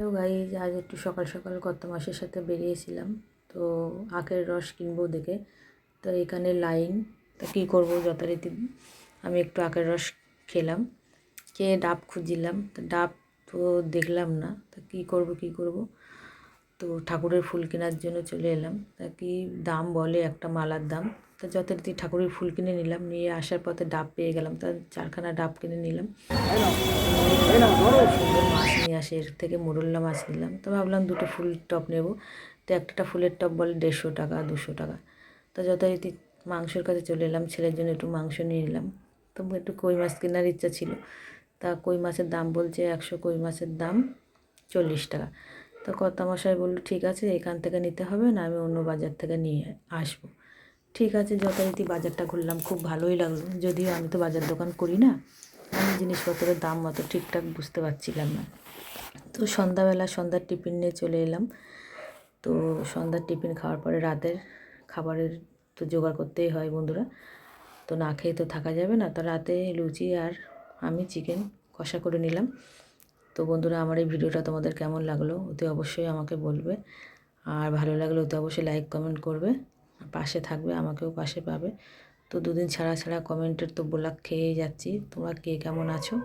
তো গাইজ আজ একটু সকাল সকাল কত মাসের সাথে বেরিয়েছিলাম, তো আখের রস কিনবো দেখে। তো এখানে লাইন, তো কী করবো, যথারীতি আমি একটু আখের রস খেলাম, খেয়ে ডাব খুঁজছিলাম, তো ডাব তো দেখলাম না। তা কী করব, তো ঠাকুরের ফুল কেনার জন্য চলে এলাম। তা কি দাম বলে একটা মালার দাম, তা যথারীতি ঠাকুরের ফুল কিনে নিলাম, নিয়ে আসার পথে ডাব পেয়ে গেলাম, তা 4খানা ডাব কিনে নিলাম। সুন্দর মাছ নিয়ে আসে, এর থেকে মোরল্লা মাছ নিলাম। তো ভাবলাম দুটো ফুল টব নেব, তো একটা ফুলের টব বলে 150 টাকা 200 টাকা। তো যথারীতি মাংসের কাছে চলে এলাম, ছেলের জন্য একটু মাংস নিয়ে নিলাম। তো একটু কই মাছ কেনার ইচ্ছা ছিল, তা কই মাছের দাম বলছে 100 কই মাছের দাম 40 টাকা। তো কর্তামশাই বললো ঠিক আছে, এখান থেকে নিতে হবে না, আমি অন্য বাজার থেকে নিয়ে আসবো। ঠিক আছে, যথারীতি বাজারটা ঘুরলাম, খুব ভালোই লাগলো, যদিও আমি তো বাজার দোকান করি না, আমি জিনিসপত্রের দাম অত ঠিকঠাক বুঝতে পারছিলাম না। তো সন্ধ্যার টিফিন নিয়ে চলে এলাম। তো সন্ধ্যার টিফিন খাওয়ার পরে রাতের খাবারের তো জোগাড় করতেই হয় বন্ধুরা, তো না খেয়ে তো থাকা যাবে না। তো রাতে লুচি আর আমি চিকেন কষা করে নিলাম। তো বন্ধুরা, আমার এই ভিডিওটা তোমাদের কেমন লাগলো অতি অবশ্যই আমাকে বলবে, আর ভালো লাগলে অতি অবশ্যই লাইক কমেন্ট করবে, পাশে থাকবে, আমাকেও পাশে পাবে। তো দুদিন ছাড়া ছাড়া কমেন্টের তো বোলাক খেয়েই যাচ্ছি, তোমরা কে কেমন আছো।